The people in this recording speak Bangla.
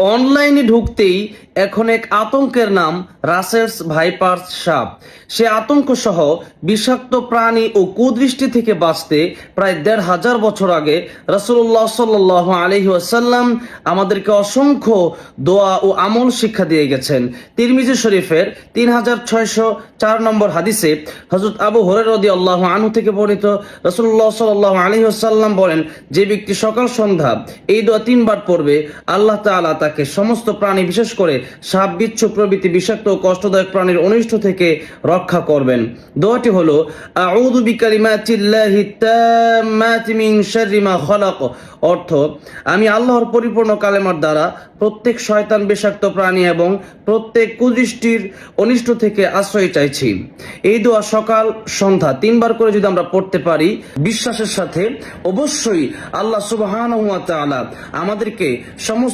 অনলাইনে ঢুকতেই এখন এক আতঙ্কের নাম রাসেলস ভাইপারস সাপ। সে আতঙ্ক সহ বিষাক্ত প্রাণী ও কুদৃষ্টি থেকে বাঁচতে প্রায় ১৫০০ বছর আগে রাসূলুল্লাহ সাল্লাল্লাহু আলাইহি ওয়াসাল্লাম আমাদেরকে অসংখ্য দোয়া ও আমল শিক্ষা দিয়ে গেছেন। তিরমিজি শরীফের ৩৬০৪ নম্বর হাদিসে হযরত আবু হুরায়রা রাদিয়াল্লাহু আনহু থেকে বর্ণিত, রাসূলুল্লাহ সাল্লাল্লাহু আলাইহি ওয়াসাল্লাম বলেন, যে ব্যক্তি সকাল সন্ধ্যা এই দোয়া ৩ বার পড়বে, আল্লাহ তাআলা তাকে সমস্ত প্রাণী, বিশেষ করে সাপ, বিচ্ছু প্রভৃতি বিষাক্ত ও কষ্টদায়ক প্রাণীর অনিষ্ট থেকে রক্ষা করবেন। দোয়াটি হলো, আউযু বিকালিমাতিল্লাহি তাম্মাতি মিন শাররি মা খালাক। অর্থ, আমি আল্লাহর পরিপূর্ণ কালেমার দ্বারা প্রত্যেক শয়তান, বিষাক্ত প্রাণী এবং প্রত্যেক কুদৃষ্টির অনিষ্ট থেকে আশ্রয় চাইছি। এই দোয়া সকাল সন্ধ্যা ৩ বার করে যদি আমরা পড়তে পারি, বিশ্বাসের সাথে, অবশ্যই আল্লাহ সুবহানাহু ওয়া তাআলা আমাদেরকে সমস্ত